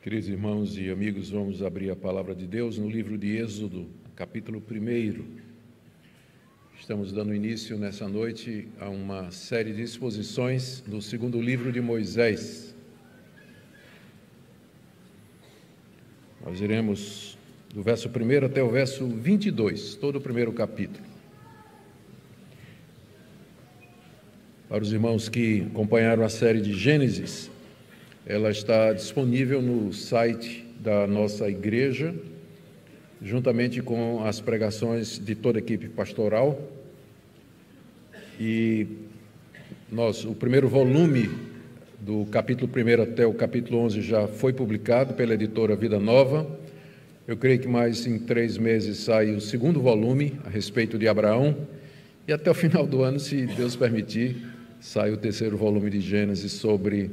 Queridos irmãos e amigos, vamos abrir a palavra de Deus no livro de Êxodo, capítulo 1. Estamos dando início nessa noite a uma série de exposições do segundo livro de Moisés. Nós iremos do verso 1 até o verso 22, todo o primeiro capítulo. Para os irmãos que acompanharam a série de Gênesis, ela está disponível no site da nossa igreja, juntamente com as pregações de toda a equipe pastoral. E o primeiro volume do capítulo 1 até o capítulo 11 já foi publicado pela editora Vida Nova. Eu creio que mais em 3 meses sai o segundo volume a respeito de Abraão, e até o final do ano, se Deus permitir, sai o terceiro volume de Gênesis sobre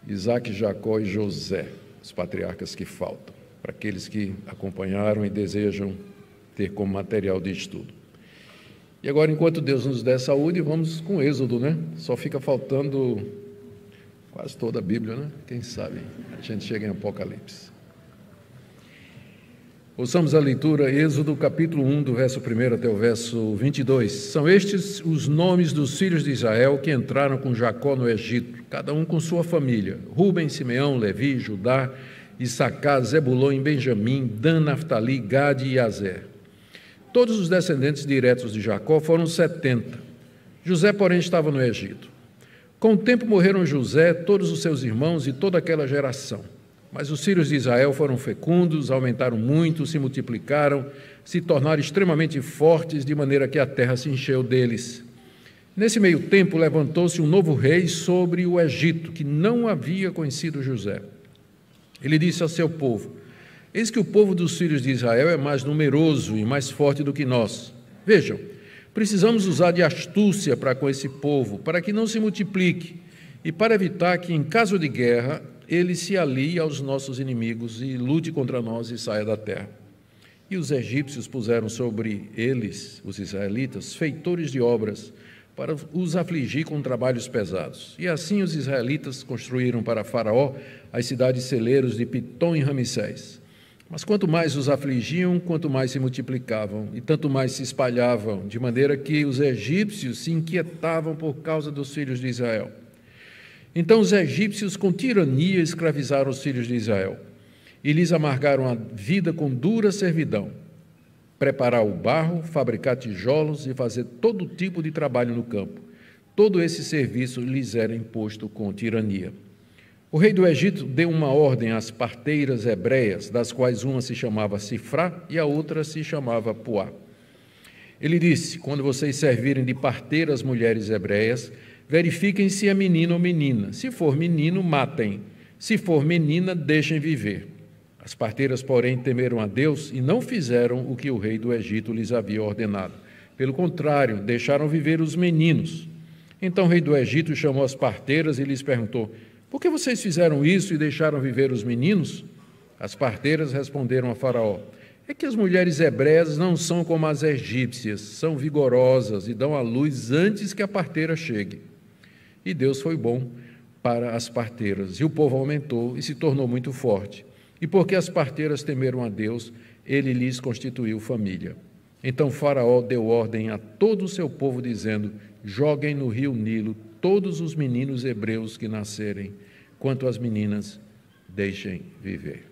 Isaac, Jacó e José, os patriarcas que faltam, para aqueles que acompanharam e desejam ter como material de estudo. E agora, enquanto Deus nos der saúde, vamos com Êxodo, né? Só fica faltando quase toda a Bíblia, né? Quem sabe a gente chega em Apocalipse. Ouçamos a leitura, Êxodo capítulo 1, do verso 1 até o verso 22. São estes os nomes dos filhos de Israel que entraram com Jacó no Egito, cada um com sua família: Ruben, Simeão, Levi, Judá, Issacar, Zebulon e Benjamim, Dan, Naftali, Gade e Azer. Todos os descendentes diretos de Jacó foram 70. José, porém, estava no Egito. Com o tempo morreram José, todos os seus irmãos e toda aquela geração. Mas os filhos de Israel foram fecundos, aumentaram muito, se multiplicaram, se tornaram extremamente fortes, de maneira que a terra se encheu deles. Nesse meio tempo, levantou-se um novo rei sobre o Egito, que não havia conhecido José. Ele disse ao seu povo: eis que o povo dos filhos de Israel é mais numeroso e mais forte do que nós. Vejam, precisamos usar de astúcia para com esse povo, para que não se multiplique, e para evitar que, em caso de guerra, ele se alie aos nossos inimigos e lute contra nós e saia da terra. E os egípcios puseram sobre eles, os israelitas, feitores de obras, para os afligir com trabalhos pesados. E assim os israelitas construíram para Faraó as cidades celeiros de Pitom e Ramsés. Mas quanto mais os afligiam, quanto mais se multiplicavam, e tanto mais se espalhavam, de maneira que os egípcios se inquietavam por causa dos filhos de Israel. Então os egípcios, com tirania, escravizaram os filhos de Israel e lhes amargaram a vida com dura servidão. Preparar o barro, fabricar tijolos e fazer todo tipo de trabalho no campo. Todo esse serviço lhes era imposto com tirania. O rei do Egito deu uma ordem às parteiras hebreias, das quais uma se chamava Sifrá e a outra se chamava Puá. Ele disse: quando vocês servirem de parteira às mulheres hebreias, verifiquem se é menino ou menina. Se for menino, matem. Se for menina, deixem viver. As parteiras, porém, temeram a Deus e não fizeram o que o rei do Egito lhes havia ordenado. Pelo contrário, deixaram viver os meninos. Então o rei do Egito chamou as parteiras e lhes perguntou: por que vocês fizeram isso e deixaram viver os meninos? As parteiras responderam a Faraó: é que as mulheres hebreias não são como as egípcias, são vigorosas e dão à luz antes que a parteira chegue. E Deus foi bom para as parteiras, e o povo aumentou e se tornou muito forte. E porque as parteiras temeram a Deus, ele lhes constituiu família. Então Faraó deu ordem a todo o seu povo, dizendo: joguem no rio Nilo todos os meninos hebreus que nascerem, quanto às meninas, deixem viver.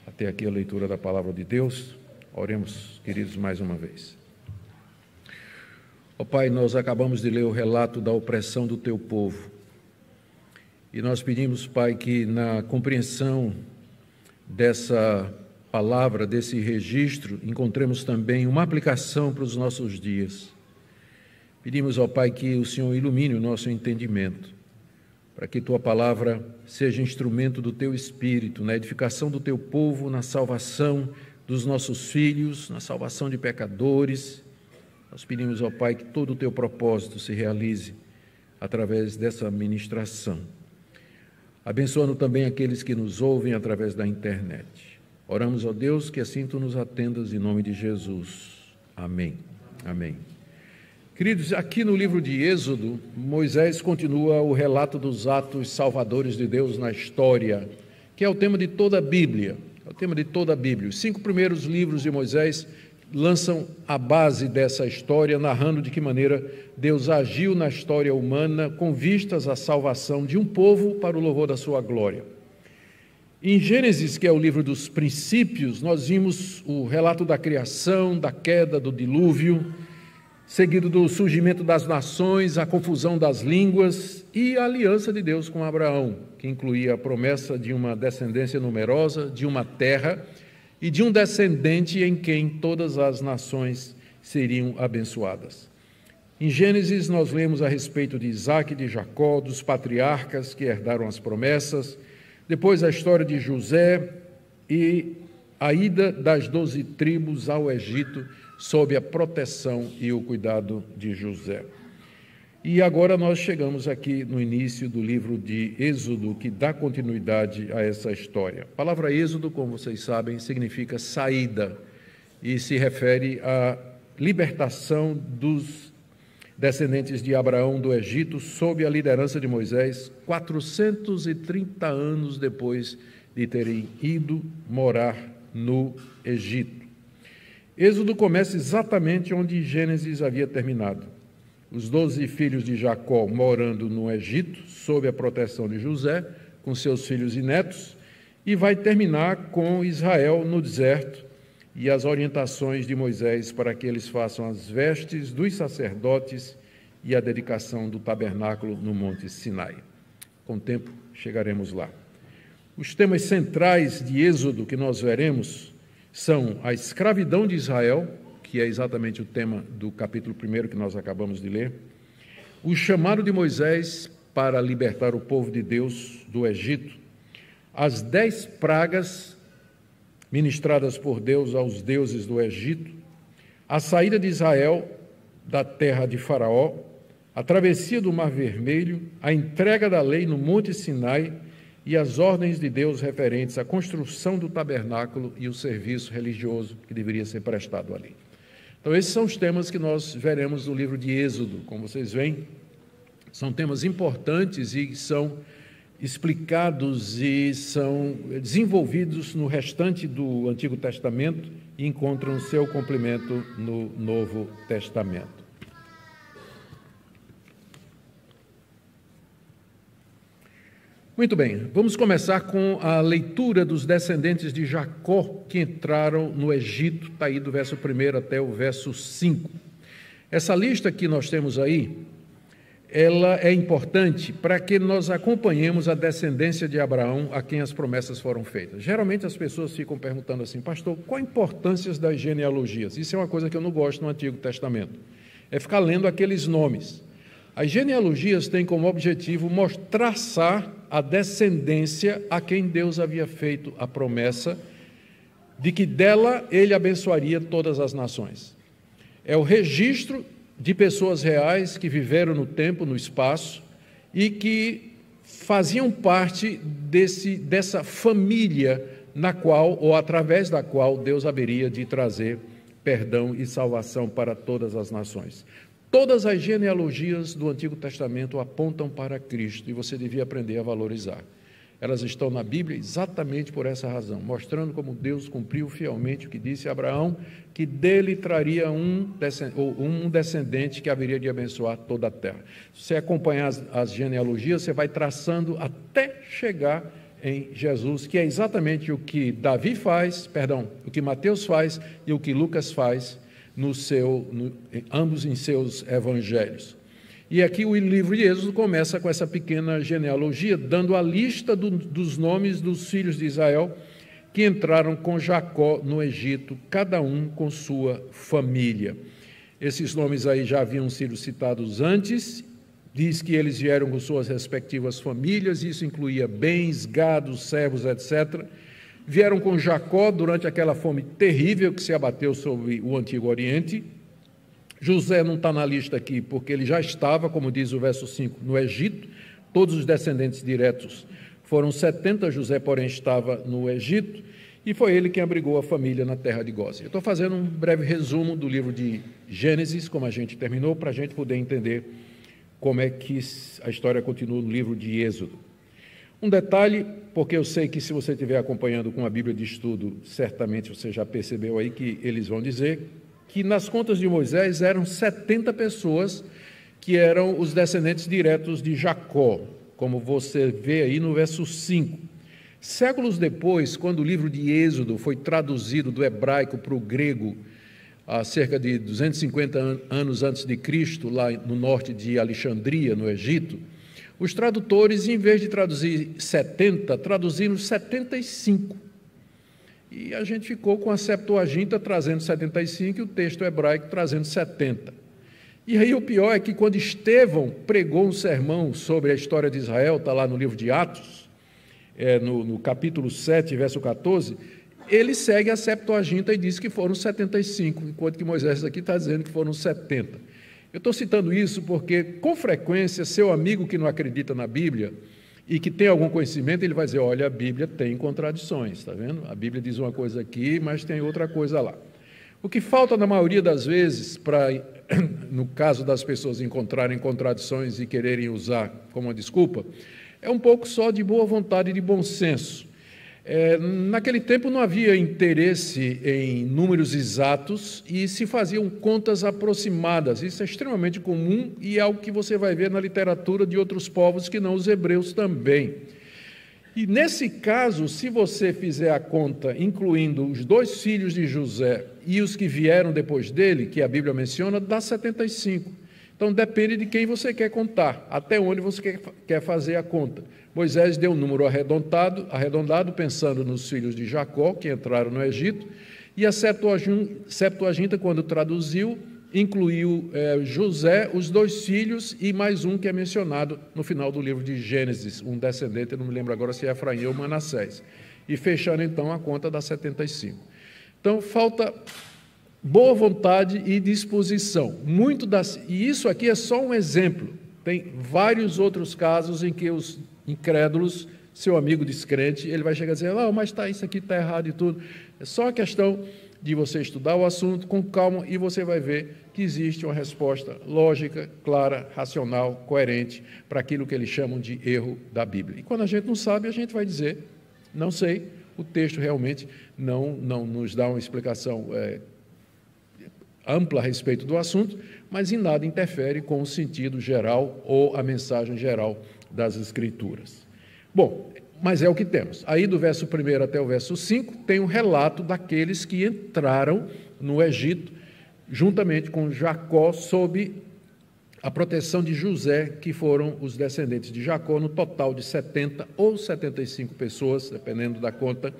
Até aqui a leitura da palavra de Deus. Oremos, queridos, mais uma vez. Ó Pai, nós acabamos de ler o relato da opressão do Teu povo. E nós pedimos, Pai, que na compreensão dessa palavra, desse registro, encontremos também uma aplicação para os nossos dias. Pedimos, ó Pai, que o Senhor ilumine o nosso entendimento, para que Tua palavra seja instrumento do Teu Espírito, na edificação do Teu povo, na salvação dos nossos filhos, na salvação de pecadores. Nós pedimos, ó Pai, que todo o Teu propósito se realize através dessa ministração, abençoando também aqueles que nos ouvem através da internet. Oramos, ó Deus, que assim Tu nos atendas, em nome de Jesus. Amém. Amém. Queridos, aqui no livro de Êxodo, Moisés continua o relato dos atos salvadores de Deus na história, que é o tema de toda a Bíblia. É o tema de toda a Bíblia. Os 5 primeiros livros de Moisés lançam a base dessa história, narrando de que maneira Deus agiu na história humana com vistas à salvação de um povo para o louvor da sua glória. Em Gênesis, que é o livro dos princípios, nós vimos o relato da criação, da queda, do dilúvio, seguido do surgimento das nações, a confusão das línguas e a aliança de Deus com Abraão, que incluía a promessa de uma descendência numerosa, de uma terra e de um descendente em quem todas as nações seriam abençoadas. Em Gênesis, nós lemos a respeito de Isaac e de Jacó, dos patriarcas que herdaram as promessas, depois a história de José e a ida das 12 tribos ao Egito sob a proteção e o cuidado de José. E agora nós chegamos aqui no início do livro de Êxodo, que dá continuidade a essa história. A palavra Êxodo, como vocês sabem, significa saída e se refere à libertação dos descendentes de Abraão do Egito sob a liderança de Moisés, 430 anos depois de terem ido morar no Egito. Êxodo começa exatamente onde Gênesis havia terminado. Os 12 filhos de Jacó morando no Egito, sob a proteção de José, com seus filhos e netos, e vai terminar com Israel no deserto e as orientações de Moisés para que eles façam as vestes dos sacerdotes e a dedicação do tabernáculo no Monte Sinai. Com o tempo, chegaremos lá. Os temas centrais de Êxodo que nós veremos são a escravidão de Israel, que é exatamente o tema do capítulo 1 que nós acabamos de ler, o chamado de Moisés para libertar o povo de Deus do Egito, as 10 pragas ministradas por Deus aos deuses do Egito, a saída de Israel da terra de Faraó, a travessia do Mar Vermelho, a entrega da lei no Monte Sinai e as ordens de Deus referentes à construção do tabernáculo e o serviço religioso que deveria ser prestado ali. Então, esses são os temas que nós veremos no livro de Êxodo. Como vocês veem, são temas importantes e são explicados e são desenvolvidos no restante do Antigo Testamento e encontram seu complemento no Novo Testamento. Muito bem, vamos começar com a leitura dos descendentes de Jacó que entraram no Egito, está aí do verso 1 até o verso 5. Essa lista que nós temos aí, ela é importante para que nós acompanhemos a descendência de Abraão a quem as promessas foram feitas. Geralmente as pessoas ficam perguntando assim, pastor, qual a importância das genealogias? Isso é uma coisa que eu não gosto no Antigo Testamento, é ficar lendo aqueles nomes. As genealogias têm como objetivo traçar a descendência a quem Deus havia feito a promessa de que dela ele abençoaria todas as nações. É o registro de pessoas reais que viveram no tempo, no espaço e que faziam parte dessa família na qual, ou através da qual, Deus haveria de trazer perdão e salvação para todas as nações. Todas as genealogias do Antigo Testamento apontam para Cristo e você devia aprender a valorizar. Elas estão na Bíblia exatamente por essa razão, mostrando como Deus cumpriu fielmente o que disse a Abraão, que dele traria um descendente que haveria de abençoar toda a terra. Se você acompanhar as genealogias, você vai traçando até chegar em Jesus, que é exatamente o que o que Mateus faz e o que Lucas faz, ambos em seus evangelhos. E aqui o livro de Êxodo começa com essa pequena genealogia, dando a lista dos nomes dos filhos de Israel que entraram com Jacó no Egito, cada um com sua família. Esses nomes aí já haviam sido citados antes, diz que eles vieram com suas respectivas famílias, isso incluía bens, gados, servos, etc., vieram com Jacó durante aquela fome terrível que se abateu sobre o Antigo Oriente. José não está na lista aqui porque ele já estava, como diz o verso 5, no Egito. Todos os descendentes diretos foram 70, José, porém, estava no Egito, e foi ele quem abrigou a família na terra de Gósen. Eu estou fazendo um breve resumo do livro de Gênesis, como a gente terminou, para a gente poder entender como é que a história continua no livro de Êxodo. Um detalhe, porque eu sei que se você estiver acompanhando com a Bíblia de estudo, certamente você já percebeu aí que eles vão dizer que nas contas de Moisés eram 70 pessoas que eram os descendentes diretos de Jacó, como você vê aí no verso 5. Séculos depois, quando o livro de Êxodo foi traduzido do hebraico para o grego, há cerca de 250 anos antes de Cristo, lá no norte de Alexandria, no Egito, os tradutores, em vez de traduzir 70, traduziram 75. E a gente ficou com a Septuaginta trazendo 75 e o texto hebraico trazendo 70. E aí o pior é que quando Estevão pregou um sermão sobre a história de Israel, está lá no livro de Atos, no capítulo 7, verso 14, ele segue a Septuaginta e diz que foram 75, enquanto que Moisés aqui está dizendo que foram 70. Eu estou citando isso porque, com frequência, seu amigo que não acredita na Bíblia e que tem algum conhecimento, ele vai dizer, olha, a Bíblia tem contradições, está vendo? A Bíblia diz uma coisa aqui, mas tem outra coisa lá. O que falta, na maioria das vezes, no caso das pessoas encontrarem contradições e quererem usar como uma desculpa, é um pouco só de boa vontade e de bom senso. Naquele tempo não havia interesse em números exatos e se faziam contas aproximadas. Isso é extremamente comum e é algo que você vai ver na literatura de outros povos que não os hebreus também. E nesse caso, se você fizer a conta, incluindo os 2 filhos de José e os que vieram depois dele, que a Bíblia menciona, dá 75. Então depende de quem você quer contar, até onde você quer fazer a conta. Moisés deu um número arredondado, pensando nos filhos de Jacó, que entraram no Egito, e a Septuaginta, quando traduziu, incluiu José, os 2 filhos e mais um que é mencionado no final do livro de Gênesis, um descendente, eu não me lembro agora se é Efraim ou Manassés, e fechando então a conta dá 75. Então falta boa vontade e disposição. E isso aqui é só um exemplo. Tem vários outros casos em que os incrédulos, seu amigo descrente, ele vai chegar a dizer, mas isso aqui está errado e tudo. É só a questão de você estudar o assunto com calma e você vai ver que existe uma resposta lógica, clara, racional, coerente para aquilo que eles chamam de erro da Bíblia. E quando a gente não sabe, a gente vai dizer, não sei, o texto realmente não nos dá uma explicação ampla a respeito do assunto, mas em nada interfere com o sentido geral ou a mensagem geral das Escrituras. Bom, mas é o que temos. Aí do verso 1 até o verso 5 tem um relato daqueles que entraram no Egito juntamente com Jacó sob a proteção de José, que foram os descendentes de Jacó, no total de 70 ou 75 pessoas, dependendo da conta,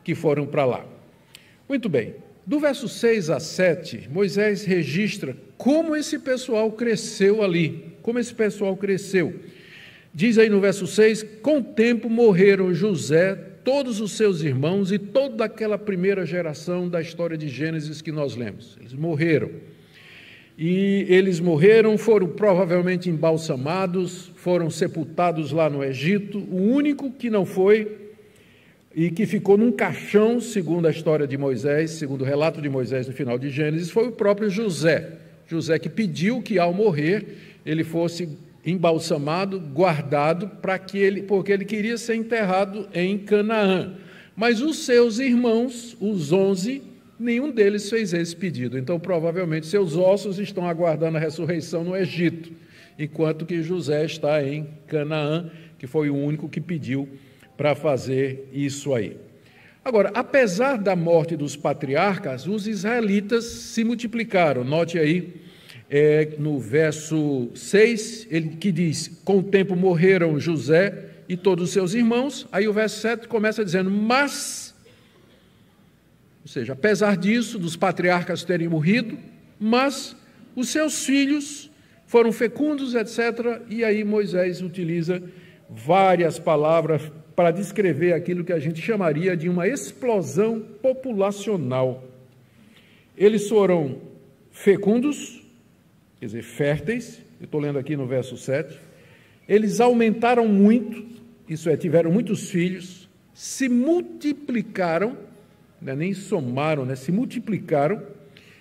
que foram para lá. Muito bem. Do verso 6 a 7, Moisés registra como esse pessoal cresceu ali, como esse pessoal cresceu. Diz aí no verso 6, com o tempo morreram José, todos os seus irmãos e toda aquela primeira geração da história de Gênesis que nós lemos. Eles morreram. E eles morreram, foram provavelmente embalsamados, foram sepultados lá no Egito. O único que não foi e que ficou num caixão, segundo a história de Moisés, segundo o relato de Moisés no final de Gênesis, foi o próprio José. José que pediu que ao morrer ele fosse embalsamado, guardado, porque ele queria ser enterrado em Canaã. Mas os seus irmãos, os 11, nenhum deles fez esse pedido. Então, provavelmente, seus ossos estão aguardando a ressurreição no Egito, enquanto que José está em Canaã, que foi o único que pediu para fazer isso aí. Agora, apesar da morte dos patriarcas, os israelitas se multiplicaram. Note aí, no verso 6, ele que diz, com o tempo morreram José e todos os seus irmãos. Aí o verso 7 começa dizendo, mas, ou seja, apesar disso, dos patriarcas terem morrido, mas os seus filhos foram fecundos, etc. E aí Moisés utiliza várias palavras para descrever aquilo que a gente chamaria de uma explosão populacional. Eles foram fecundos, quer dizer, férteis, eu estou lendo aqui no verso 7, eles aumentaram muito, isso é, tiveram muitos filhos, se multiplicaram, nem somaram, se multiplicaram,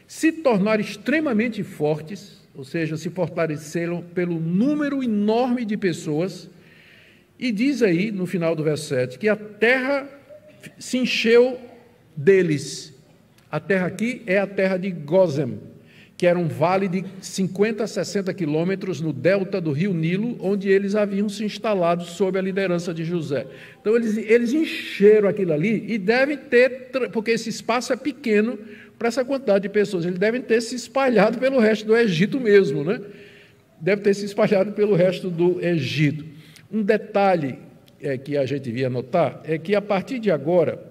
se tornaram extremamente fortes, ou seja, se fortaleceram pelo número enorme de pessoas, E diz aí, no final do verso 7, que a terra se encheu deles. A terra aqui é a terra de Gósem, que era um vale de 50 a 60 quilômetros no delta do rio Nilo, onde eles haviam se instalado sob a liderança de José. Então, eles encheram aquilo ali e devem ter, porque esse espaço é pequeno para essa quantidade de pessoas, eles devem ter se espalhado pelo resto do Egito mesmo, né? Deve ter se espalhado pelo resto do Egito. Um detalhe que a gente devia notar é que, a partir de agora,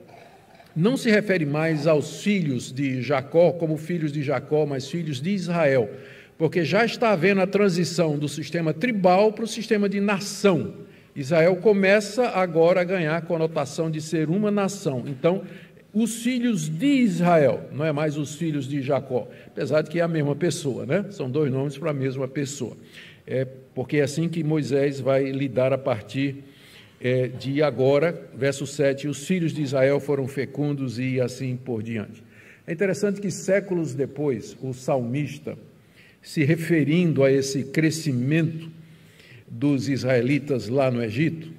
não se refere mais aos filhos de Jacó como filhos de Jacó, mas filhos de Israel, porque já está havendo a transição do sistema tribal para o sistema de nação. Israel começa agora a ganhar a conotação de ser uma nação. Então, os filhos de Israel, não é mais os filhos de Jacó, apesar de que é a mesma pessoa, né? São dois nomes para a mesma pessoa. Porque é assim que Moisés vai lidar a partir de agora, verso 7, os filhos de Israel foram fecundos e assim por diante. É interessante que séculos depois, o salmista, se referindo a esse crescimento dos israelitas lá no Egito,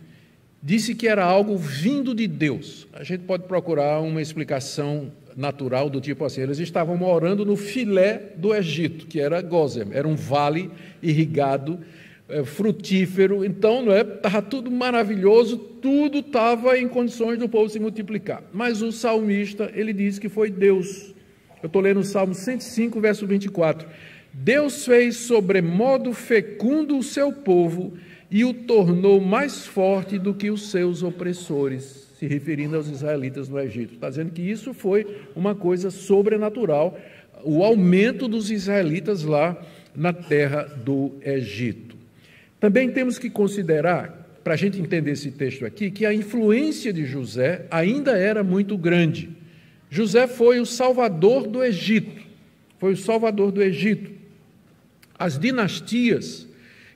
disse que era algo vindo de Deus. A gente pode procurar uma explicação natural do tipo assim, eles estavam morando no filé do Egito, que era Gósem, era um vale irrigado, frutífero, então estava tudo maravilhoso, tudo estava em condições do povo se multiplicar. Mas o salmista, ele diz que foi Deus. Eu estou lendo o Salmo 105, verso 24. Deus fez sobremodo fecundo o seu povo e o tornou mais forte do que os seus opressores, se referindo aos israelitas no Egito. Está dizendo que isso foi uma coisa sobrenatural, o aumento dos israelitas lá na terra do Egito. Também temos que considerar, para a gente entender esse texto aqui, que a influência de José ainda era muito grande. José foi o salvador do Egito, As dinastias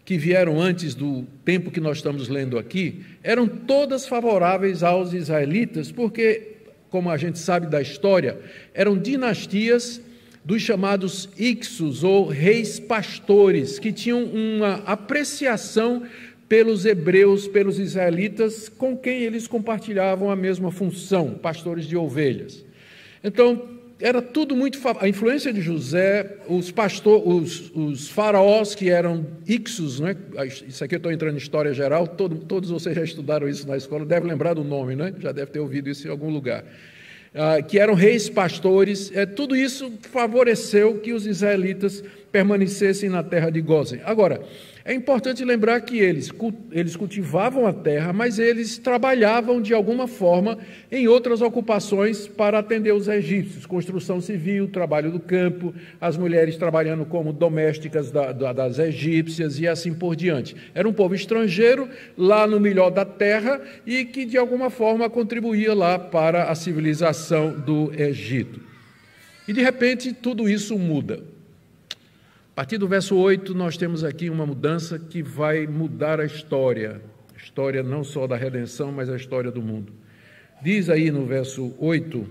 que vieram antes do tempo que nós estamos lendo aqui, eram todas favoráveis aos israelitas, porque, como a gente sabe da história, eram dinastias dos chamados Ixos, ou reis pastores, que tinham uma apreciação pelos hebreus, pelos israelitas, com quem eles compartilhavam a mesma função, pastores de ovelhas. Então, era tudo muito... A influência de José, os faraós que eram Ixos, né? Isso aqui eu estou entrando em história geral, todos vocês já estudaram isso na escola, devem lembrar do nome, né? Já deve ter ouvido isso em algum lugar. Que eram reis pastores, tudo isso favoreceu que os israelitas permanecessem na terra de Gósem. Agora, é importante lembrar que eles cultivavam a terra, mas eles trabalhavam de alguma forma em outras ocupações para atender os egípcios, construção civil, trabalho do campo, as mulheres trabalhando como domésticas das egípcias e assim por diante. Era um povo estrangeiro lá no melhor da terra e que de alguma forma contribuía lá para a civilização do Egito. E de repente tudo isso muda. A partir do verso 8, nós temos aqui uma mudança que vai mudar a história não só da redenção, mas a história do mundo. Diz aí no verso 8,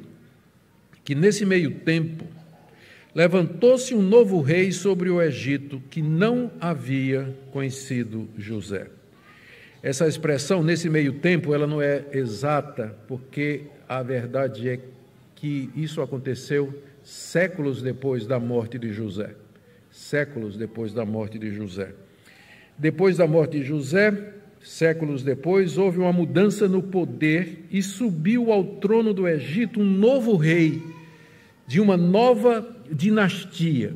que nesse meio tempo, levantou-se um novo rei sobre o Egito, que não havia conhecido José. Essa expressão, nesse meio tempo, ela não é exata, porque a verdade é que isso aconteceu séculos depois da morte de José. Séculos depois da morte de José. Depois da morte de José, séculos depois, houve uma mudança no poder e subiu ao trono do Egito um novo rei de uma nova dinastia.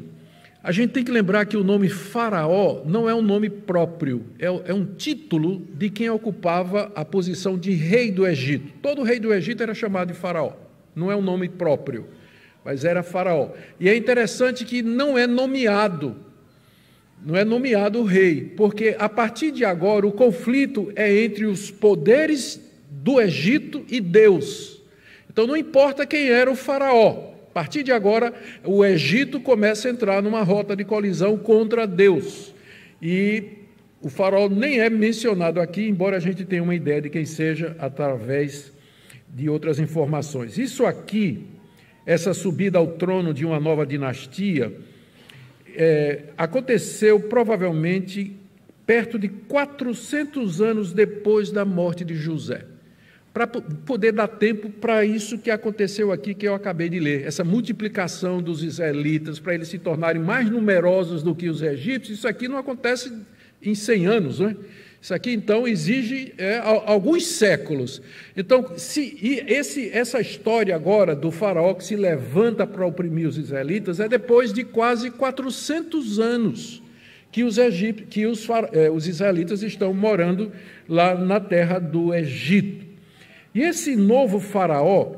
A gente tem que lembrar que o nome Faraó não é um nome próprio, é um título de quem ocupava a posição de rei do Egito. Todo rei do Egito era chamado de Faraó, não é um nome próprio, mas era Faraó. E é interessante que não é nomeado o rei, porque a partir de agora o conflito é entre os poderes do Egito e Deus. Então não importa quem era o Faraó, a partir de agora o Egito começa a entrar numa rota de colisão contra Deus. E o Faraó nem é mencionado aqui, embora a gente tenha uma ideia de quem seja através de outras informações. Isso aqui, essa subida ao trono de uma nova dinastia, aconteceu provavelmente perto de 400 anos depois da morte de José, para poder dar tempo para isso que aconteceu aqui, que eu acabei de ler, essa multiplicação dos israelitas, para eles se tornarem mais numerosos do que os egípcios. Isso aqui não acontece em 100 anos, né? Isso aqui, então, exige alguns séculos. Então, essa história agora do faraó que se levanta para oprimir os israelitas é depois de quase 400 anos que os israelitas estão morando lá na terra do Egito. E esse novo faraó,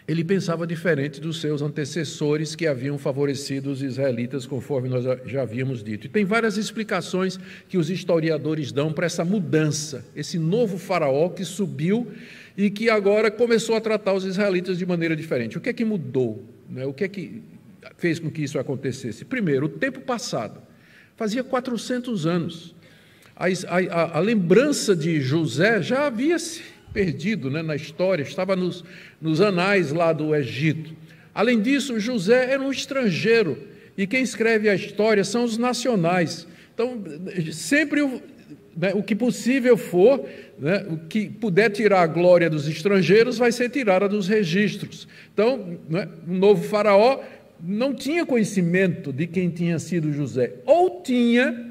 ele pensava diferente dos seus antecessores que haviam favorecido os israelitas, conforme nós já havíamos dito. E tem várias explicações que os historiadores dão para essa mudança, esse novo faraó que subiu e que agora começou a tratar os israelitas de maneira diferente. O que é que mudou? O que é que fez com que isso acontecesse? Primeiro, o tempo passado. Fazia 400 anos. A lembrança de José já havia se perdido, na história, estava nos anais lá do Egito. Além disso, José era um estrangeiro, e quem escreve a história são os nacionais. Então, sempre o que possível for, o que puder tirar a glória dos estrangeiros vai ser tirada dos registros. Então, o novo faraó não tinha conhecimento de quem tinha sido José, ou tinha,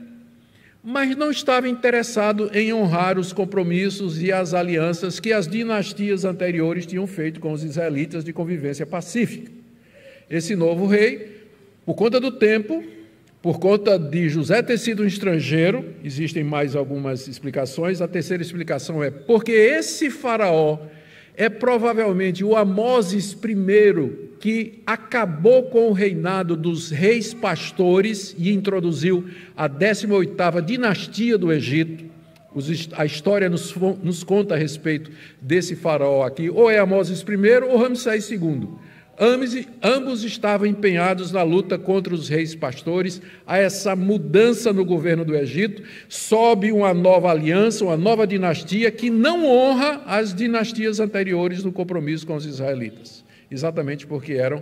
mas não estava interessado em honrar os compromissos e as alianças que as dinastias anteriores tinham feito com os israelitas de convivência pacífica. Esse novo rei, por conta do tempo, por conta de José ter sido um estrangeiro, existem mais algumas explicações. A terceira explicação é porque esse faraó é provavelmente o Amoses I, que acabou com o reinado dos reis pastores e introduziu a 18ª dinastia do Egito. A história nos conta a respeito desse faraó aqui, ou é Amoses I ou Ramsés II. Ambos estavam empenhados na luta contra os reis pastores. Há essa mudança no governo do Egito, sobe uma nova aliança, uma nova dinastia que não honra as dinastias anteriores no compromisso com os israelitas, exatamente porque eram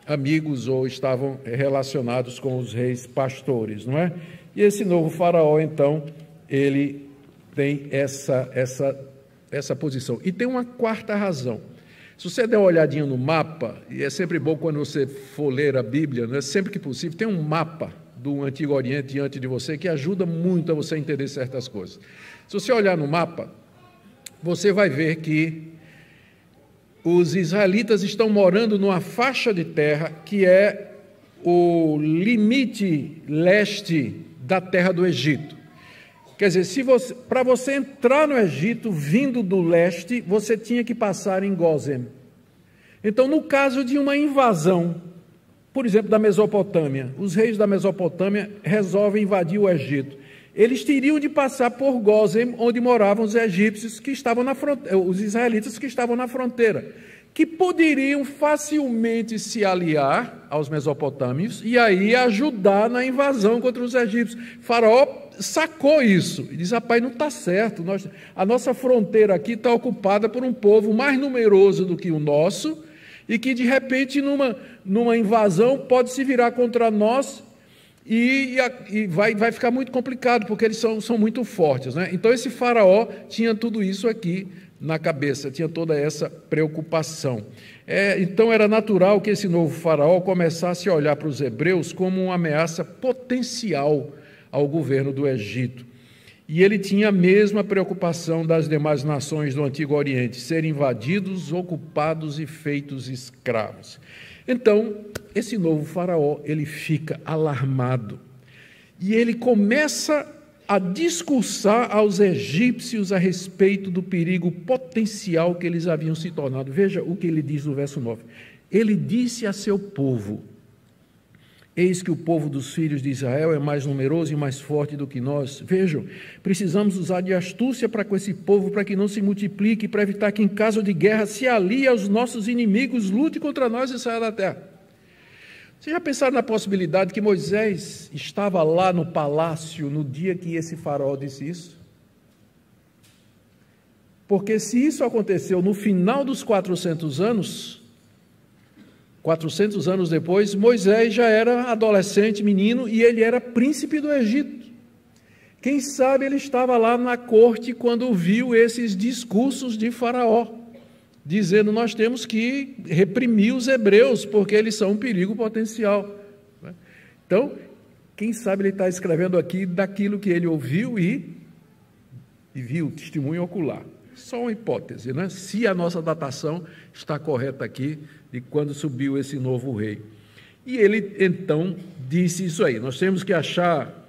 amigos ou estavam relacionados com os reis pastores, não é? E esse novo faraó, então, ele tem essa posição. E tem uma quarta razão. Se você der uma olhadinha no mapa, e é sempre bom quando você for ler a Bíblia, sempre que possível, tem um mapa do Antigo Oriente diante de você que ajuda muito a você entender certas coisas. Se você olhar no mapa, você vai ver que os israelitas estão morando numa faixa de terra que é o limite leste da terra do Egito. Quer dizer, para você entrar no Egito, vindo do leste, você tinha que passar em Gósen. Então, no caso de uma invasão, por exemplo, da Mesopotâmia, os reis da Mesopotâmia resolvem invadir o Egito. Eles teriam de passar por Gósen, onde moravam os egípcios que estavam na fronteira, os israelitas que estavam na fronteira, que poderiam facilmente se aliar aos mesopotâmios e aí ajudar na invasão contra os egípcios. Faraó sacou isso e diz: rapaz, não está certo, a nossa fronteira aqui está ocupada por um povo mais numeroso do que o nosso e que de repente numa invasão pode se virar contra nós e vai ficar muito complicado, porque eles são muito fortes, né? Então esse faraó tinha tudo isso aqui na cabeça, tinha toda essa preocupação. Então era natural que esse novo faraó começasse a olhar para os hebreus como uma ameaça potencial ao governo do Egito. E ele tinha a mesma preocupação das demais nações do Antigo Oriente, serem invadidos, ocupados e feitos escravos. Então, esse novo faraó, ele fica alarmado. E ele começa a discursar aos egípcios a respeito do perigo potencial que eles haviam se tornado. Veja o que ele diz no verso 9. Ele disse a seu povo: eis que o povo dos filhos de Israel é mais numeroso e mais forte do que nós. Vejam, precisamos usar de astúcia para com esse povo, para que não se multiplique, para evitar que em caso de guerra se alie aos nossos inimigos, lute contra nós e saia da terra. Vocês já pensaram na possibilidade que Moisés estava lá no palácio no dia que esse faraó disse isso? Porque se isso aconteceu no final dos 400 anos depois, Moisés já era adolescente, menino, e ele era príncipe do Egito. Quem sabe ele estava lá na corte quando viu esses discursos de Faraó, dizendo: nós temos que reprimir os hebreus, porque eles são um perigo potencial. Então, quem sabe ele está escrevendo aqui daquilo que ele ouviu e viu, testemunho ocular. Só uma hipótese, né? Se a nossa datação está correta aqui, de quando subiu esse novo rei. E ele, então, disse isso aí: nós temos que achar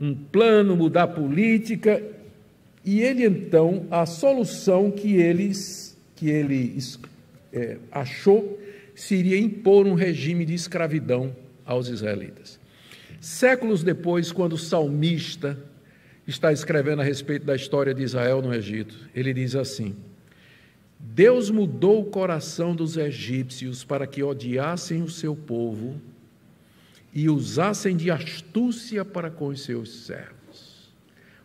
um plano, mudar a política. E ele, então, a solução que ele achou seria impor um regime de escravidão aos israelitas. Séculos depois, quando o salmista está escrevendo a respeito da história de Israel no Egito, ele diz assim: Deus mudou o coração dos egípcios para que odiassem o seu povo e usassem de astúcia para com os seus servos.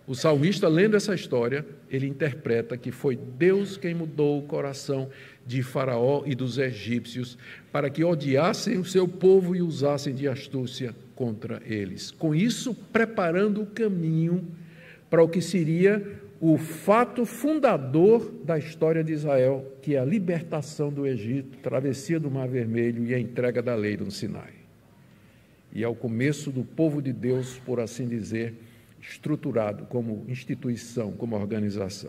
O salmista, lendo essa história, ele interpreta que foi Deus quem mudou o coração de Faraó e dos egípcios para que odiassem o seu povo e usassem de astúcia contra eles. Com isso, preparando o caminho para o que seria o fato fundador da história de Israel, que é a libertação do Egito, travessia do Mar Vermelho e a entrega da lei no Sinai. E é o começo do povo de Deus, por assim dizer, estruturado como instituição, como organização.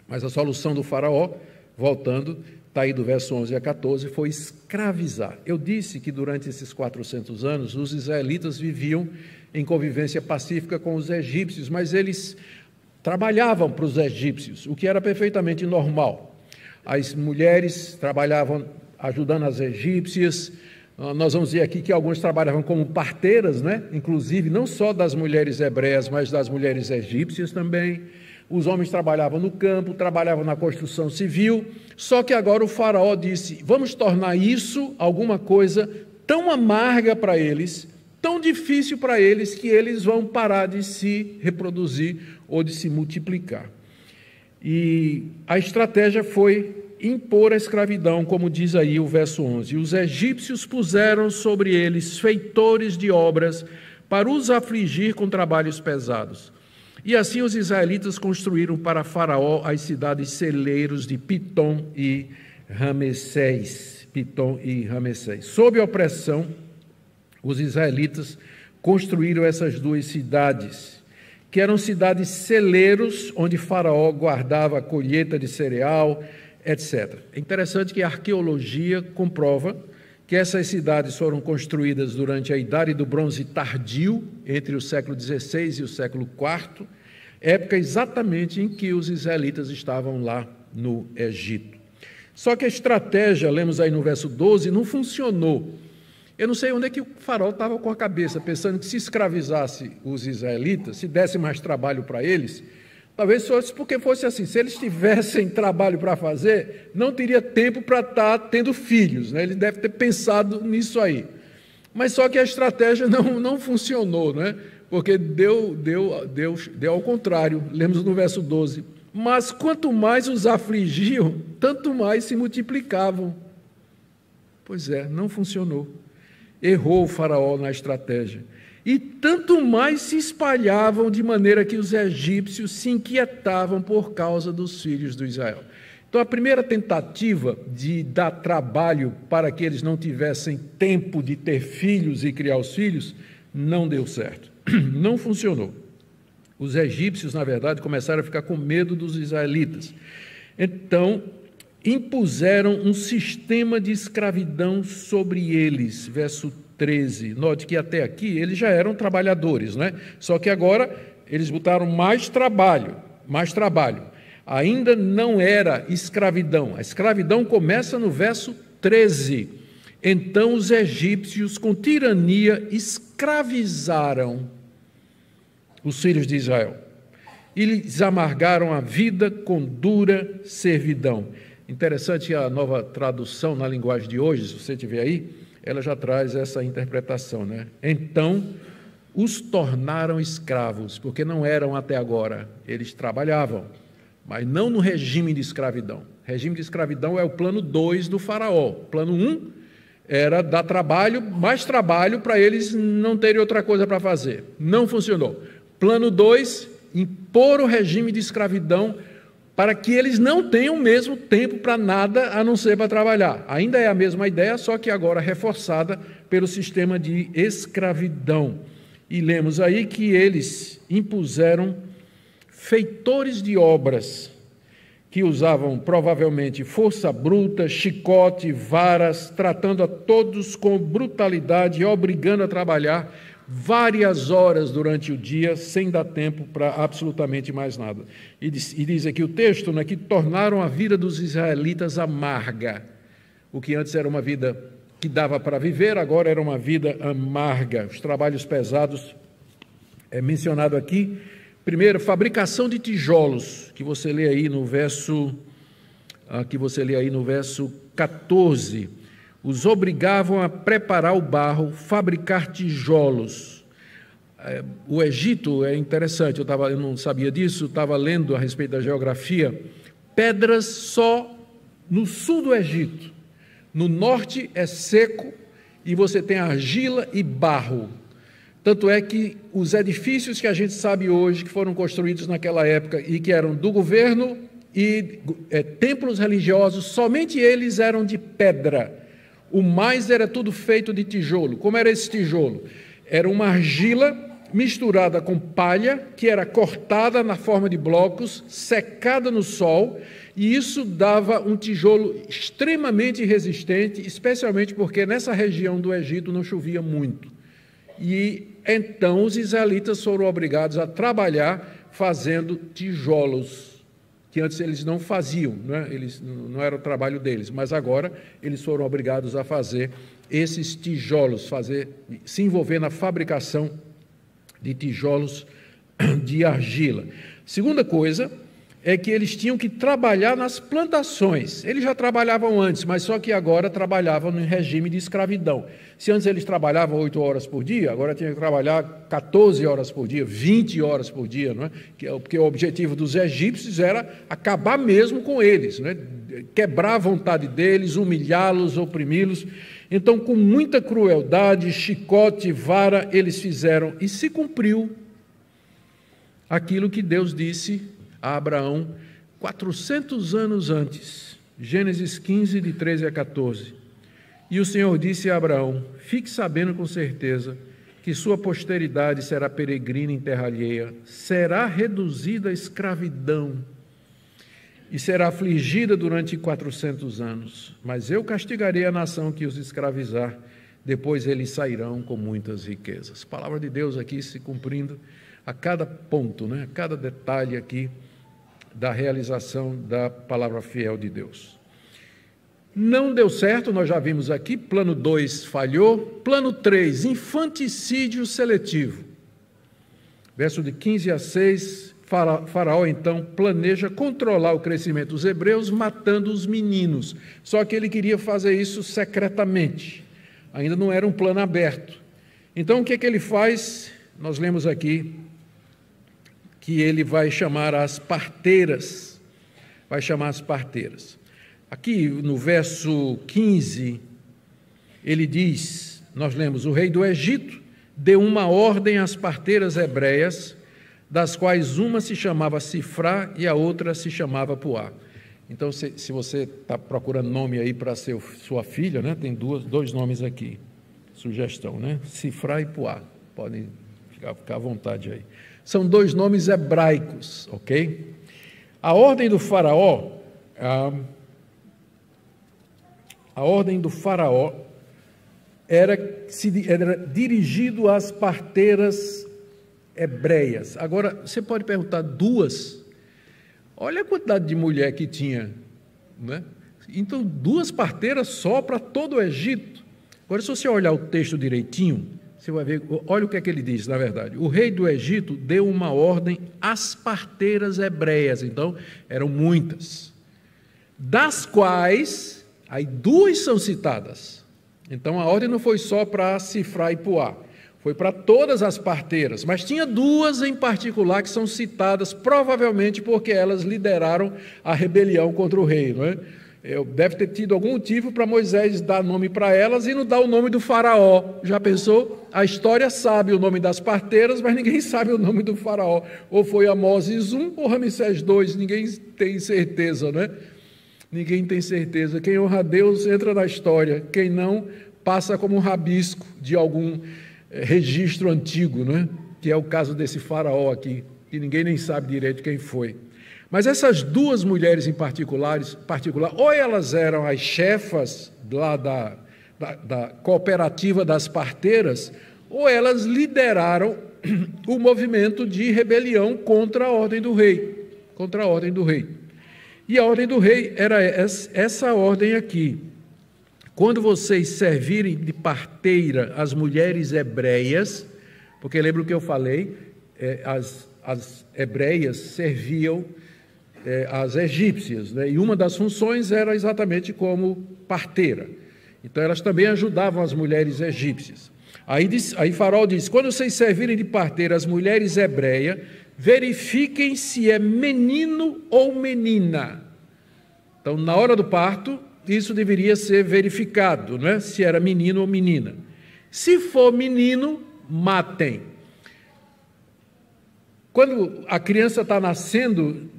Mas a solução do faraó, voltando, está aí do verso 11 a 14, foi escravizar. Eu disse que durante esses 400 anos, os israelitas viviam em convivência pacífica com os egípcios, mas eles trabalhavam para os egípcios, o que era perfeitamente normal. As mulheres trabalhavam ajudando as egípcias. Nós vamos ver aqui que alguns trabalhavam como parteiras, né? Inclusive não só das mulheres hebreias, mas das mulheres egípcias também. Os homens trabalhavam no campo, trabalhavam na construção civil, só que agora o faraó disse: vamos tornar isso alguma coisa tão amarga para eles, tão difícil para eles, que eles vão parar de se reproduzir ou de se multiplicar. E a estratégia foi impor a escravidão, como diz aí o verso 11. Os egípcios puseram sobre eles feitores de obras para os afligir com trabalhos pesados. E assim os israelitas construíram para Faraó as cidades celeiros de Pitom e Ramessés. Sob a opressão, os israelitas construíram essas duas cidades, que eram cidades celeiros, onde Faraó guardava a colheita de cereal, etc. É interessante que a arqueologia comprova que essas cidades foram construídas durante a Idade do Bronze Tardio, entre o século XVI e o século IV, época exatamente em que os israelitas estavam lá no Egito. Só que a estratégia, lemos aí no verso 12, não funcionou. Eu não sei onde é que o faraó estava com a cabeça, pensando que se escravizasse os israelitas, se desse mais trabalho para eles, talvez fosse porque fosse assim: se eles tivessem trabalho para fazer, não teria tempo para estar tendo filhos, né? Ele deve ter pensado nisso aí. Mas só que a estratégia não funcionou, né? Porque deu ao contrário. Lemos no verso 12: mas quanto mais os afligiam, tanto mais se multiplicavam. Pois é, não funcionou. Errou o faraó na estratégia. E tanto mais se espalhavam, de maneira que os egípcios se inquietavam por causa dos filhos de Israel. Então, a primeira tentativa de dar trabalho para que eles não tivessem tempo de ter filhos e criar os filhos, não deu certo. Não funcionou. Os egípcios, na verdade, começaram a ficar com medo dos israelitas. Então, impuseram um sistema de escravidão sobre eles. Verso 13. Note que até aqui eles já eram trabalhadores, né? Só que agora eles botaram mais trabalho. Ainda não era escravidão. A escravidão começa no verso 13. Então os egípcios, com tirania, escravizaram os filhos de Israel e lhes amargaram a vida com dura servidão. Interessante a nova tradução na linguagem de hoje, se você tiver aí, ela já traz essa interpretação, né? Então, os tornaram escravos, porque não eram até agora, eles trabalhavam, mas não no regime de escravidão. O regime de escravidão é o plano 2 do faraó. O plano 1 era dar trabalho, mais trabalho para eles não terem outra coisa para fazer. Não funcionou. Plano 2, impor o regime de escravidão para que eles não tenham mesmo tempo para nada a não ser para trabalhar. Ainda é a mesma ideia, só que agora reforçada pelo sistema de escravidão. E lemos aí que eles impuseram feitores de obras, que usavam provavelmente força bruta, chicote, varas, tratando a todos com brutalidade e obrigando a trabalhar várias horas durante o dia, sem dar tempo para absolutamente mais nada. E diz aqui o texto, né, que tornaram a vida dos israelitas amarga. O que antes era uma vida que dava para viver, agora era uma vida amarga. Os trabalhos pesados é mencionado aqui. Primeiro, fabricação de tijolos, que você lê aí no verso 14. Os obrigavam a preparar o barro, fabricar tijolos. O Egito é interessante, eu não sabia disso, estava lendo a respeito da geografia. Pedras só no sul do Egito. No norte é seco e você tem argila e barro. Tanto é que os edifícios que a gente sabe hoje, que foram construídos naquela época e que eram do governo e templos religiosos, somente eles eram de pedra. O mais era tudo feito de tijolo. Como era esse tijolo? Era uma argila misturada com palha, que era cortada na forma de blocos, secada no sol, e isso dava um tijolo extremamente resistente, especialmente porque nessa região do Egito não chovia muito. E então os israelitas foram obrigados a trabalhar fazendo tijolos, que antes eles não faziam, né? Não era o trabalho deles, mas agora eles foram obrigados a fazer esses tijolos, se envolver na fabricação de tijolos de argila. Segunda coisa é que eles tinham que trabalhar nas plantações. Eles já trabalhavam antes, mas só que agora trabalhavam no regime de escravidão. Se antes eles trabalhavam 8 horas por dia, agora tinham que trabalhar 14 horas por dia, 20 horas por dia, não é? Porque o objetivo dos egípcios era acabar mesmo com eles, não é? Quebrar a vontade deles, humilhá-los, oprimi-los. Então, com muita crueldade, chicote, vara, eles fizeram, e se cumpriu aquilo que Deus disse a Abraão 400 anos antes, Gênesis 15, de 13 a 14. E o Senhor disse a Abraão: fique sabendo com certeza que sua posteridade será peregrina em terra alheia, será reduzida à escravidão e será afligida durante 400 anos. Mas eu castigarei a nação que os escravizar, depois eles sairão com muitas riquezas. Palavra de Deus aqui se cumprindo a cada ponto, né? A cada detalhe aqui da realização da palavra fiel de Deus. Não deu certo, nós já vimos aqui, plano 2 falhou. Plano 3, infanticídio seletivo. Verso de 15 a 6, Faraó então planeja controlar o crescimento dos hebreus, matando os meninos. Só que ele queria fazer isso secretamente, ainda não era um plano aberto. Então o que é que ele faz? Nós lemos aqui que ele vai chamar as parteiras, Aqui no verso 15, ele diz, nós lemos: o rei do Egito deu uma ordem às parteiras hebreias, das quais uma se chamava Sifrá e a outra se chamava Puá. Então, se você está procurando nome aí para sua filha, né, tem dois nomes aqui, sugestão, né? Sifrá e Puá, podem ficar à vontade aí. São dois nomes hebraicos, ok? A ordem do faraó era dirigido às parteiras hebreias. Agora, você pode perguntar, duas? Olha a quantidade de mulher que tinha, né? Então, 2 parteiras só para todo o Egito. Agora, se você olhar o texto direitinho, você vai ver, olha o que é que ele diz, na verdade. O rei do Egito deu uma ordem às parteiras hebreias, então eram muitas, das quais, aí 2 são citadas. Então a ordem não foi só para Sifrá e Puá, foi para todas as parteiras, mas tinha 2 em particular que são citadas, provavelmente porque elas lideraram a rebelião contra o rei, não é? Deve ter tido algum motivo para Moisés dar nome para elas e não dar o nome do faraó. Já pensou? A história sabe o nome das parteiras, mas ninguém sabe o nome do faraó. Ou foi Amós 1 ou Ramsés 2, ninguém tem certeza, né? Ninguém tem certeza. Quem honra a Deus entra na história, quem não passa como um rabisco de algum registro antigo, né? Que é o caso desse faraó aqui, que ninguém nem sabe direito quem foi. Mas essas duas mulheres em particular, ou elas eram as chefas lá da cooperativa das parteiras, ou elas lideraram o movimento de rebelião contra a ordem do rei. Contra a ordem do rei. E a ordem do rei era essa ordem aqui. Quando vocês servirem de parteira as mulheres hebreias, porque lembra o que eu falei, as hebreias serviam as egípcias, né? E uma das funções era exatamente como parteira. Então elas também ajudavam as mulheres egípcias. Aí Faraó diz: quando vocês servirem de parteira as mulheres hebreias, verifiquem se é menino ou menina. Então, na hora do parto, isso deveria ser verificado, né? Se era menino ou menina. Se for menino, matem. Quando a criança está nascendo,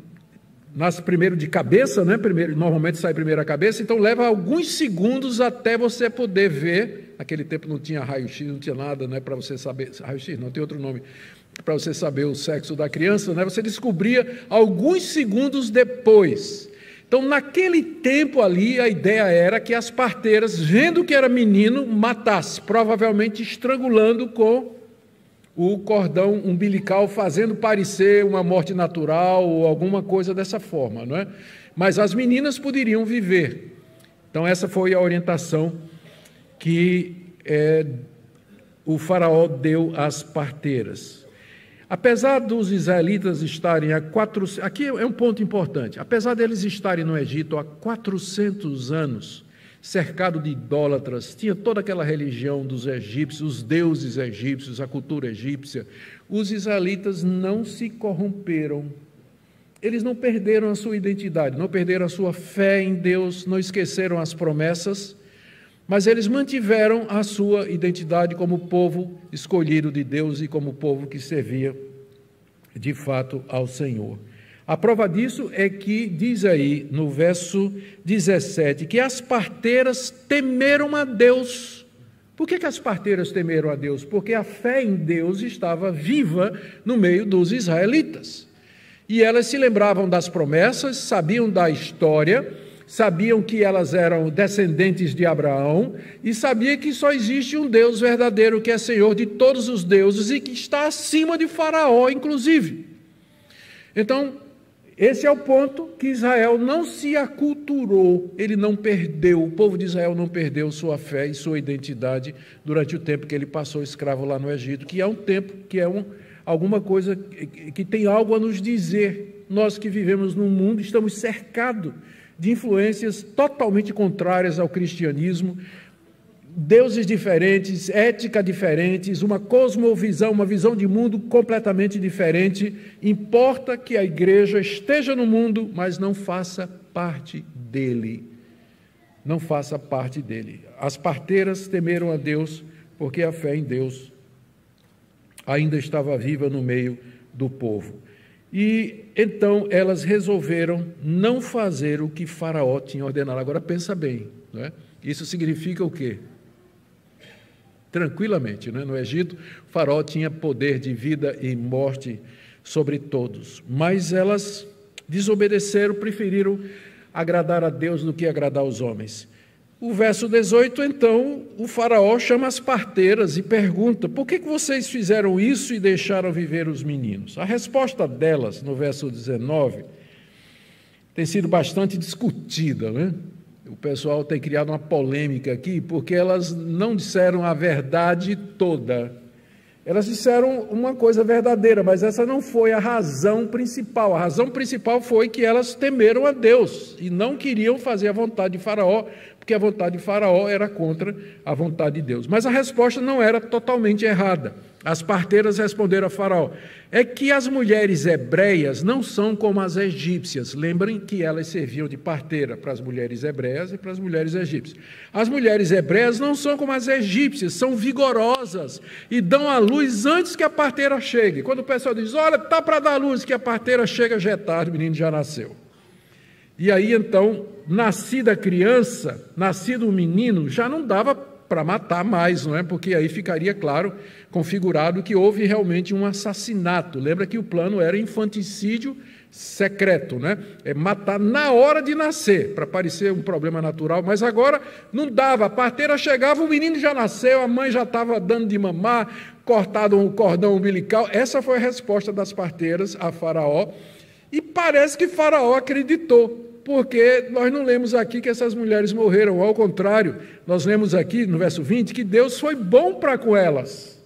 nasce primeiro de cabeça, né? Normalmente sai primeiro a cabeça, então leva alguns segundos até você poder ver. Naquele tempo não tinha raio-x, não tinha nada, né? Para você saber, raio-x não tem outro nome, para você saber o sexo da criança, né? Você descobria alguns segundos depois. Então, naquele tempo ali, a ideia era que as parteiras, vendo que era menino, matassem, provavelmente estrangulando com o cordão umbilical, fazendo parecer uma morte natural ou alguma coisa dessa forma, não é? Mas as meninas poderiam viver. Então, essa foi a orientação que o faraó deu às parteiras. Apesar dos israelitas estarem aqui é um ponto importante, apesar deles estarem no Egito há 400 anos, cercado de idólatras, tinha toda aquela religião dos egípcios, os deuses egípcios, a cultura egípcia, os israelitas não se corromperam. Eles não perderam a sua identidade, não perderam a sua fé em Deus, não esqueceram as promessas, mas eles mantiveram a sua identidade como povo escolhido de Deus e como povo que servia de fato ao Senhor. A prova disso é que diz aí no verso 17 que as parteiras temeram a Deus. Por que as parteiras temeram a Deus? Porque a fé em Deus estava viva no meio dos israelitas. E elas se lembravam das promessas, sabiam da história, sabiam que elas eram descendentes de Abraão e sabiam que só existe um Deus verdadeiro, que é Senhor de todos os deuses e que está acima de Faraó, inclusive. Então, esse é o ponto que Israel não se aculturou, ele não perdeu, o povo de Israel não perdeu sua fé e sua identidade durante o tempo que ele passou escravo lá no Egito, que é um tempo, que é alguma coisa que tem algo a nos dizer. Nós que vivemos num mundo, estamos cercados de influências totalmente contrárias ao cristianismo, deuses diferentes, ética diferentes, uma cosmovisão, uma visão de mundo completamente diferente. Importa que a igreja esteja no mundo, mas não faça parte dele. Não faça parte dele. As parteiras temeram a Deus, porque a fé em Deus ainda estava viva no meio do povo. E então elas resolveram não fazer o que Faraó tinha ordenado. Agora pensa bem, não é? Isso significa o quê? Tranquilamente, né? No Egito, Faraó tinha poder de vida e morte sobre todos, mas elas desobedeceram, preferiram agradar a Deus do que agradar os homens. O verso 18, então, o faraó chama as parteiras e pergunta: por que vocês fizeram isso e deixaram viver os meninos? A resposta delas, no verso 19, tem sido bastante discutida, né? O pessoal tem criado uma polêmica aqui, porque elas não disseram a verdade toda. Elas disseram uma coisa verdadeira, mas essa não foi a razão principal. A razão principal foi que elas temeram a Deus e não queriam fazer a vontade de Faraó, porque a vontade de Faraó era contra a vontade de Deus. Mas a resposta não era totalmente errada. As parteiras responderam a Faraó: é que as mulheres hebreias não são como as egípcias. Lembrem que elas serviam de parteira para as mulheres hebreias e para as mulheres egípcias. As mulheres hebreias não são como as egípcias, são vigorosas e dão à luz antes que a parteira chegue. Quando o pessoal diz: olha, está para dar luz, que a parteira chega, já é tarde, o menino já nasceu. E aí então, nascida a criança, nascido o menino, já não dava para matar mais, não é? Porque aí ficaria claro, configurado, que houve realmente um assassinato. Lembra que o plano era infanticídio secreto, né? É matar na hora de nascer, para parecer um problema natural, mas agora não dava. A parteira chegava, o menino já nasceu, a mãe já estava dando de mamar, cortado um cordão umbilical. Essa foi a resposta das parteiras a Faraó, e parece que Faraó acreditou, porque nós não lemos aqui que essas mulheres morreram, ao contrário, nós lemos aqui no verso 20 que Deus foi bom para com elas.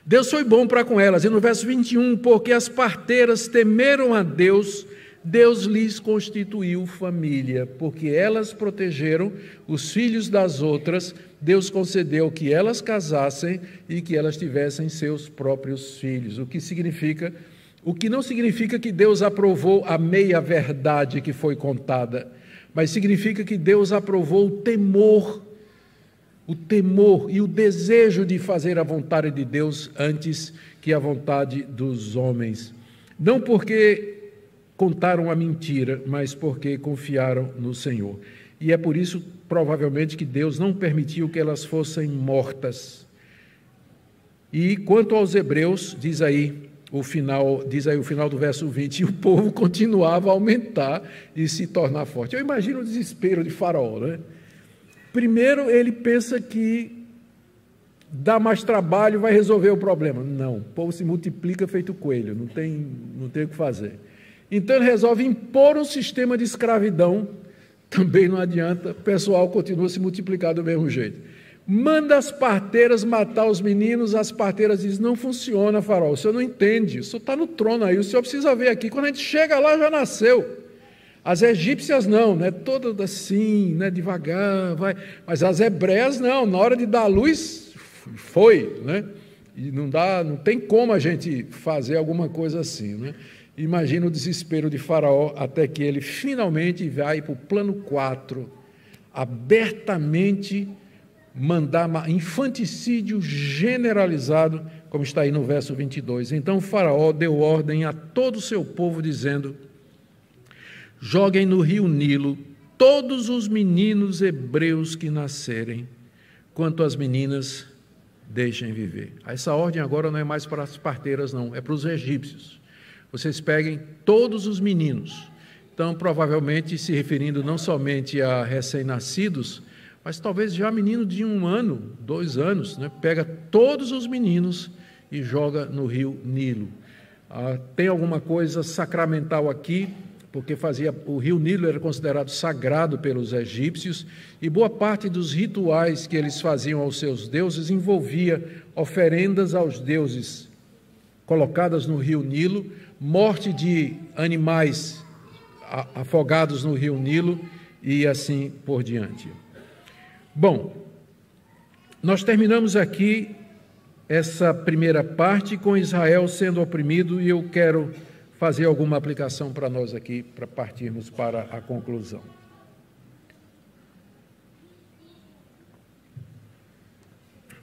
Deus foi bom para com elas, e no verso 21, porque as parteiras temeram a Deus, Deus lhes constituiu família, porque elas protegeram os filhos das outras, Deus concedeu que elas casassem e que elas tivessem seus próprios filhos, o que não significa que Deus aprovou a meia-verdade que foi contada, mas significa que Deus aprovou o temor e o desejo de fazer a vontade de Deus antes que a vontade dos homens. Não porque contaram a mentira, mas porque confiaram no Senhor. E é por isso, provavelmente, que Deus não permitiu que elas fossem mortas. E quanto aos hebreus, diz aí o final do verso 20, e o povo continuava a aumentar e se tornar forte. Eu imagino o desespero de Faraó, né? Primeiro ele pensa que dá mais trabalho, vai resolver o problema. Não, o povo se multiplica feito coelho, não tem o que fazer. Então ele resolve impor um sistema de escravidão, também não adianta, o pessoal continua a se multiplicar do mesmo jeito. Manda as parteiras matar os meninos, as parteiras dizem: não funciona, Faraó, o senhor não entende, o senhor está no trono aí, o senhor precisa ver aqui, quando a gente chega lá já nasceu. As egípcias não, né? Todas assim, né? Devagar, vai. Mas as hebreias não, na hora de dar luz, foi, né? E não tem como a gente fazer alguma coisa assim, né? Imagina o desespero de Faraó, até que ele finalmente vai para o plano 4, abertamente mandar infanticídio generalizado, como está aí no verso 22. Então o Faraó deu ordem a todo o seu povo, dizendo: joguem no rio Nilo todos os meninos hebreus que nascerem, quanto as meninas deixem viver. Essa ordem agora não é mais para as parteiras, não, é para os egípcios. Vocês peguem todos os meninos. Então, provavelmente se referindo não somente a recém-nascidos, mas talvez já menino de 1 ano, 2 anos, né? Pega todos os meninos e joga no rio Nilo. Tem alguma coisa sacramental aqui, porque o rio Nilo era considerado sagrado pelos egípcios, e boa parte dos rituais que eles faziam aos seus deuses envolvia oferendas aos deuses colocadas no rio Nilo, morte de animais afogados no rio Nilo e assim por diante. Bom, nós terminamos aqui essa primeira parte com Israel sendo oprimido, e eu quero fazer alguma aplicação para nós aqui, para partirmos para a conclusão.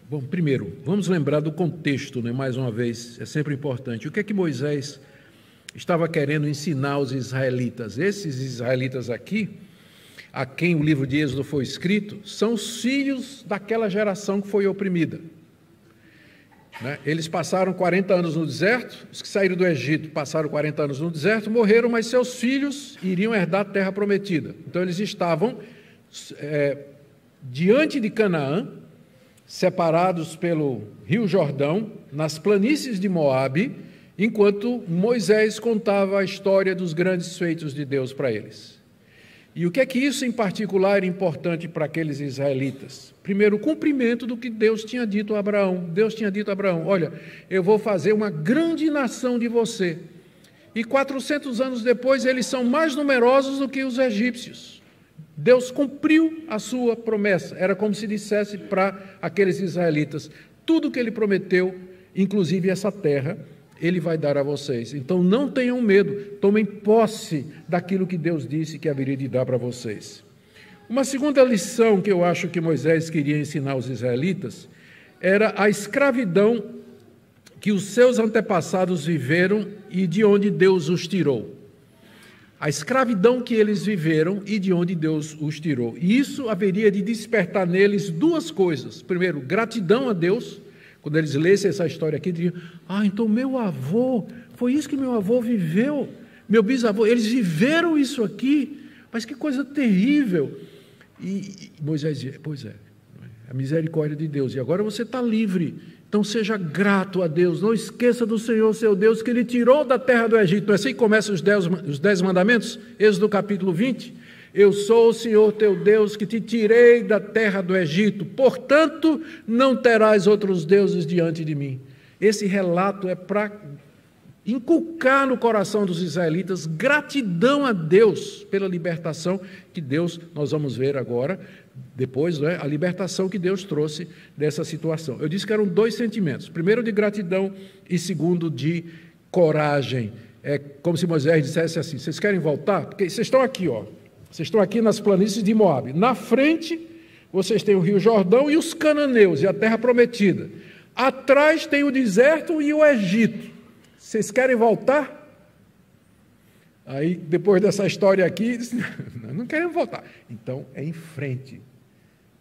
Bom, primeiro, vamos lembrar do contexto, né? Mais uma vez, é sempre importante. O que é que Moisés estava querendo ensinar aos israelitas? Esses israelitas aqui, a quem o livro de Êxodo foi escrito, são os filhos daquela geração que foi oprimida. Eles passaram 40 anos no deserto, os que saíram do Egito passaram 40 anos no deserto, morreram, mas seus filhos iriam herdar a terra prometida. Então eles estavam diante de Canaã, separados pelo Rio Jordão, nas planícies de Moabe, enquanto Moisés contava a história dos grandes feitos de Deus para eles. E o que é que isso em particular era importante para aqueles israelitas? Primeiro, o cumprimento do que Deus tinha dito a Abraão. Deus tinha dito a Abraão: olha, eu vou fazer uma grande nação de você. E 400 anos depois, eles são mais numerosos do que os egípcios. Deus cumpriu a sua promessa. Era como se dissesse para aqueles israelitas: Tudo que Ele prometeu, inclusive essa terra, Ele vai dar a vocês. Então não tenham medo, tomem posse daquilo que Deus disse que haveria de dar para vocês. Uma segunda lição que eu acho que Moisés queria ensinar aos israelitas era a escravidão que os seus antepassados viveram e de onde Deus os tirou. A escravidão que eles viveram e de onde Deus os tirou. E isso haveria de despertar neles duas coisas. Primeiro, gratidão a Deus. Quando eles lessem essa história aqui, diriam: então meu avô, foi isso que meu avô viveu, meu bisavô, eles viveram isso aqui, mas que coisa terrível. E Moisés dizia: pois é, a misericórdia de Deus, e agora você está livre, então seja grato a Deus, não esqueça do Senhor seu Deus, que Ele tirou da terra do Egito. Não é assim que começam os 10 mandamentos? Êxodo capítulo 20. Eu sou o Senhor teu Deus, que te tirei da terra do Egito, portanto, não terás outros deuses diante de mim. Esse relato é para inculcar no coração dos israelitas gratidão a Deus pela libertação que Deus, nós vamos ver agora, depois, não é? A libertação que Deus trouxe dessa situação. Eu disse que eram dois sentimentos, primeiro de gratidão e segundo de coragem. É como se Moisés dissesse assim: vocês querem voltar? Porque vocês estão aqui, ó. Vocês estão aqui nas planícies de Moabe. Na frente, vocês têm o Rio Jordão e os cananeus e a terra prometida. Atrás tem o deserto e o Egito. Vocês querem voltar? Aí, depois dessa história aqui, não queremos voltar. Então, é em frente.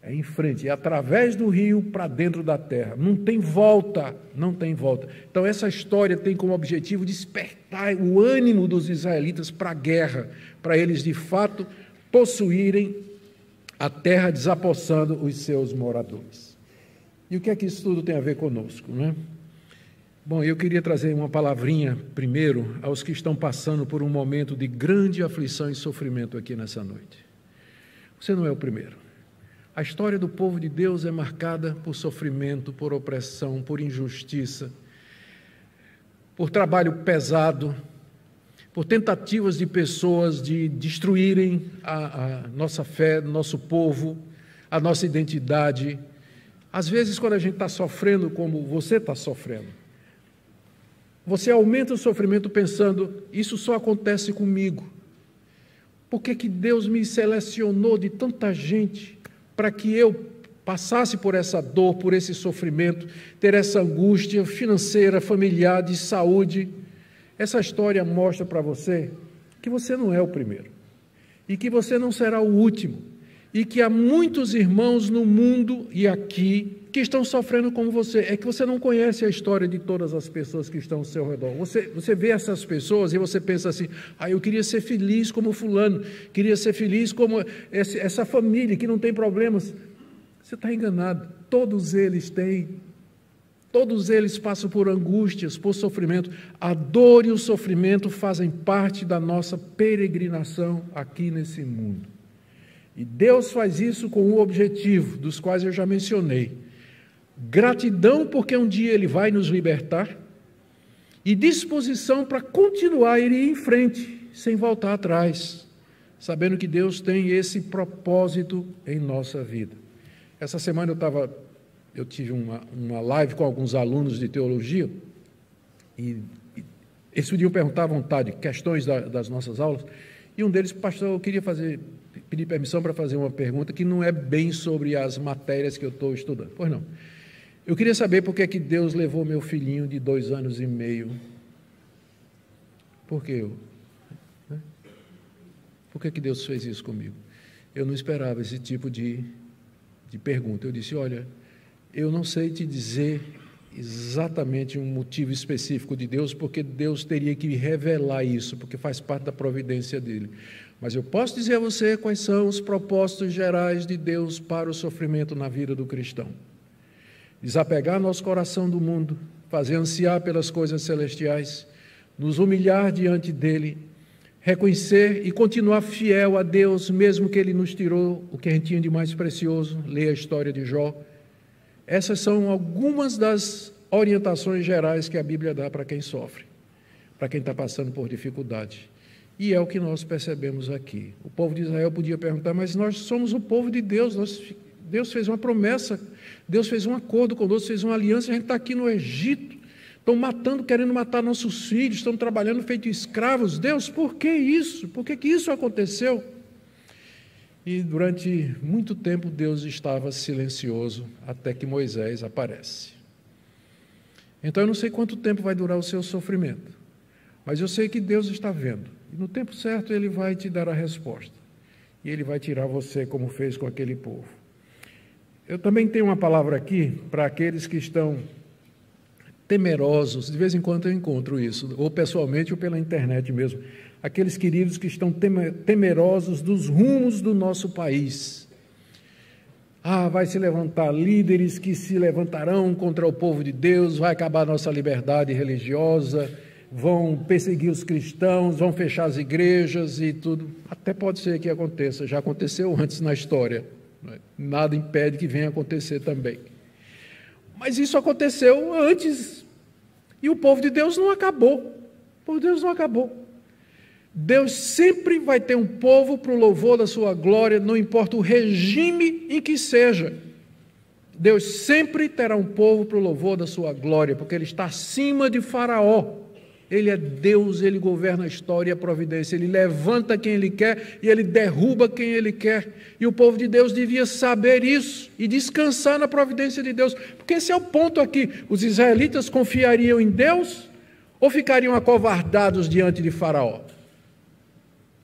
É em frente. É através do rio para dentro da terra. Não tem volta. Não tem volta. Então, essa história tem como objetivo despertar o ânimo dos israelitas para a guerra, para eles, de fato, possuírem a terra, desapossando os seus moradores. E o que é que isso tudo tem a ver conosco, não é? Bom, eu queria trazer uma palavrinha primeiro aos que estão passando por um momento de grande aflição e sofrimento aqui nessa noite. Você não é o primeiro. A história do povo de Deus é marcada por sofrimento, por opressão, por injustiça, por trabalho pesado, por tentativas de pessoas de destruírem a nossa fé, nosso povo, a nossa identidade. Às vezes, quando a gente está sofrendo como você está sofrendo, você aumenta o sofrimento pensando: isso só acontece comigo. Por que Deus me selecionou de tanta gente para que eu passasse por essa dor, por esse sofrimento, ter essa angústia financeira, familiar, de saúde? Essa história mostra para você que você não é o primeiro e que você não será o último e que há muitos irmãos no mundo e aqui que estão sofrendo como você. É que você não conhece a história de todas as pessoas que estão ao seu redor. Você vê essas pessoas e você pensa assim: eu queria ser feliz como fulano, queria ser feliz como essa família que não tem problemas. Você está enganado. Todos eles passam por angústias, por sofrimento. A dor e o sofrimento fazem parte da nossa peregrinação aqui nesse mundo. E Deus faz isso com um objetivo, dos quais eu já mencionei. Gratidão, porque um dia Ele vai nos libertar, e disposição para continuar e ir em frente, sem voltar atrás, sabendo que Deus tem esse propósito em nossa vida. Essa semana eu tive uma live com alguns alunos de teologia, e eles podiam perguntar à vontade questões das nossas aulas, e um deles: pastor, eu queria pedir permissão para fazer uma pergunta que não é bem sobre as matérias que eu estou estudando. Pois não. Eu queria saber por que Deus levou meu filhinho de 2 anos e meio. Por que Por que Deus fez isso comigo? Eu não esperava esse tipo de pergunta. Eu disse: olha, eu não sei te dizer exatamente um motivo específico de Deus, porque Deus teria que revelar isso, porque faz parte da providência dele. Mas eu posso dizer a você quais são os propósitos gerais de Deus para o sofrimento na vida do cristão. Desapegar nosso coração do mundo, fazer ansiar pelas coisas celestiais, nos humilhar diante dele, reconhecer e continuar fiel a Deus, mesmo que Ele nos tirou o que a gente tinha de mais precioso. Leia a história de Jó. Essas são algumas das orientações gerais que a Bíblia dá para quem sofre, para quem está passando por dificuldade. E é o que nós percebemos aqui. O povo de Israel podia perguntar: mas nós somos o povo de Deus, Deus fez uma promessa, Deus fez um acordo conosco, fez uma aliança, a gente está aqui no Egito, estão matando, querendo matar nossos filhos, estão trabalhando feito escravos. Deus, por que isso? Por que isso aconteceu? E durante muito tempo Deus estava silencioso, até que Moisés aparece. Então eu não sei quanto tempo vai durar o seu sofrimento, mas eu sei que Deus está vendo, e no tempo certo Ele vai te dar a resposta, e Ele vai tirar você como fez com aquele povo. Eu também tenho uma palavra aqui para aqueles que estão temerosos, de vez em quando eu encontro isso, ou pessoalmente ou pela internet mesmo, aqueles queridos que estão temerosos dos rumos do nosso país. Vai se levantar líderes que se levantarão contra o povo de Deus, vai acabar a nossa liberdade religiosa, vão perseguir os cristãos, vão fechar as igrejas e tudo. Até pode ser que aconteça, já aconteceu antes na história, nada impede que venha acontecer também. Mas isso aconteceu antes, e o povo de Deus não acabou, o povo de Deus não acabou. Deus sempre vai ter um povo para o louvor da sua glória, não importa o regime em que seja. Deus sempre terá um povo para o louvor da sua glória, porque Ele está acima de Faraó. Ele é Deus, Ele governa a história e a providência, Ele levanta quem Ele quer e Ele derruba quem Ele quer. E o povo de Deus devia saber isso e descansar na providência de Deus, porque esse é o ponto aqui. Os israelitas confiariam em Deus ou ficariam acovardados diante de Faraó?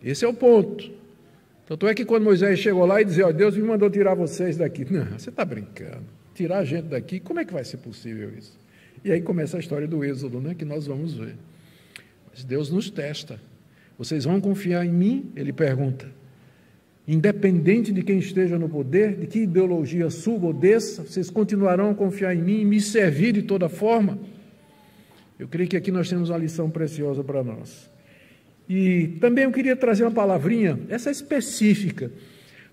Esse é o ponto. Tanto é que quando Moisés chegou lá e dizia, Deus me mandou tirar vocês daqui. Não, você está brincando. Tirar a gente daqui, como é que vai ser possível isso? E aí começa a história do Êxodo, que nós vamos ver. Mas Deus nos testa. Vocês vão confiar em mim? Ele pergunta. Independente de quem esteja no poder, de que ideologia suba ou desça, vocês continuarão a confiar em mim e me servir de toda forma? Eu creio que aqui nós temos uma lição preciosa para nós. E também eu queria trazer uma palavrinha, essa específica,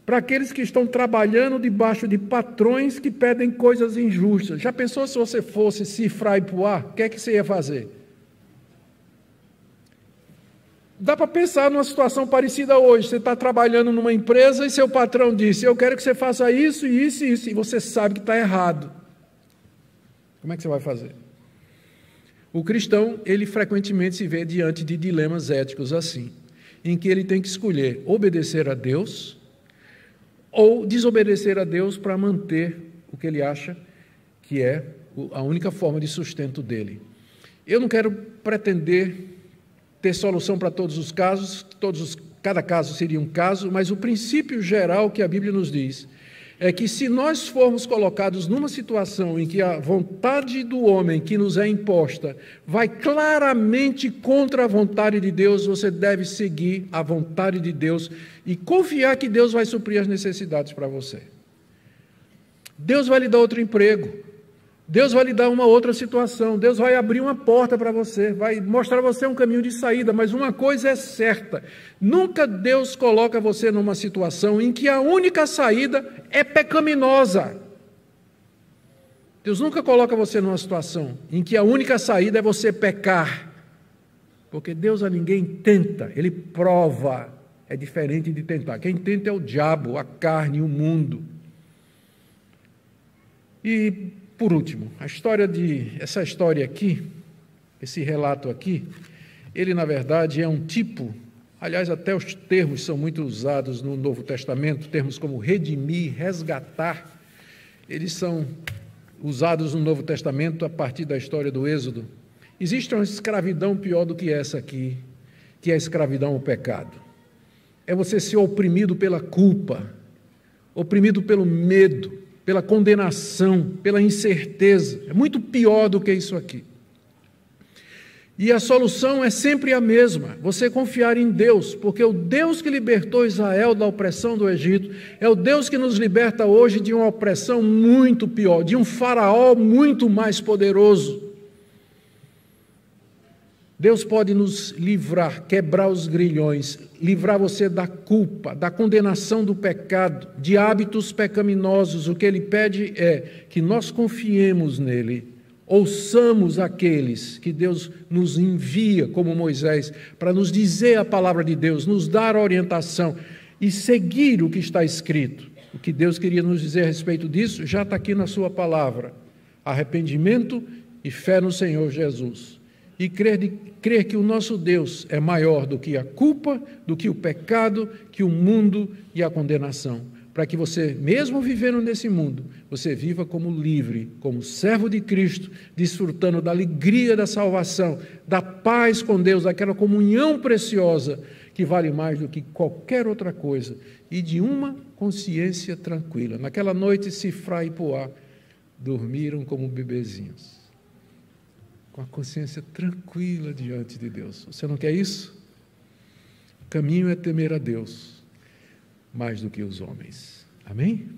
para aqueles que estão trabalhando debaixo de patrões que pedem coisas injustas. Já pensou se você fosse cifrar e puar? O que é que você ia fazer? Dá para pensar numa situação parecida hoje. Você está trabalhando numa empresa e seu patrão disse, eu quero que você faça isso, isso e isso, e você sabe que está errado. Como é que você vai fazer? O cristão, ele frequentemente se vê diante de dilemas éticos assim, em que ele tem que escolher obedecer a Deus ou desobedecer a Deus para manter o que ele acha que é a única forma de sustento dele. Eu não quero pretender ter solução para todos os casos, cada caso seria um caso, mas o princípio geral que a Bíblia nos diz é que se nós formos colocados numa situação em que a vontade do homem que nos é imposta vai claramente contra a vontade de Deus, você deve seguir a vontade de Deus e confiar que Deus vai suprir as necessidades para você. Deus vai lhe dar outro emprego, Deus vai lhe dar uma outra situação, Deus vai abrir uma porta para você, vai mostrar a você um caminho de saída, mas uma coisa é certa, nunca Deus coloca você numa situação em que a única saída é pecaminosa. Deus nunca coloca você numa situação em que a única saída é você pecar, porque Deus a ninguém tenta, Ele prova, é diferente de tentar. Quem tenta é o diabo, a carne, o mundo. E por último, essa história aqui, esse relato aqui, ele na verdade é um tipo, aliás até os termos são muito usados no Novo Testamento, termos como redimir, resgatar, eles são usados no Novo Testamento a partir da história do Êxodo. Existe uma escravidão pior do que essa aqui, que é a escravidão ao pecado. É você ser oprimido pela culpa, oprimido pelo medo, pela condenação, pela incerteza. É muito pior do que isso aqui. E a solução é sempre a mesma, você confiar em Deus, porque o Deus que libertou Israel da opressão do Egito é o Deus que nos liberta hoje de uma opressão muito pior, de um faraó muito mais poderoso. Deus pode nos livrar, quebrar os grilhões, livrar você da culpa, da condenação do pecado, de hábitos pecaminosos. O que Ele pede é que nós confiemos nele, ouçamos aqueles que Deus nos envia, como Moisés, para nos dizer a palavra de Deus, nos dar orientação e seguir o que está escrito. O que Deus queria nos dizer a respeito disso já está aqui na sua palavra: arrependimento e fé no Senhor Jesus. E crer que o nosso Deus é maior do que a culpa, do que o pecado, que o mundo e a condenação. Para que você, mesmo vivendo nesse mundo, você viva como livre, como servo de Cristo, desfrutando da alegria da salvação, da paz com Deus, daquela comunhão preciosa que vale mais do que qualquer outra coisa, e de uma consciência tranquila. Naquela noite, Sifra e Poá dormiram como bebezinhos, com a consciência tranquila diante de Deus. Você não quer isso? O caminho é temer a Deus mais do que os homens. Amém?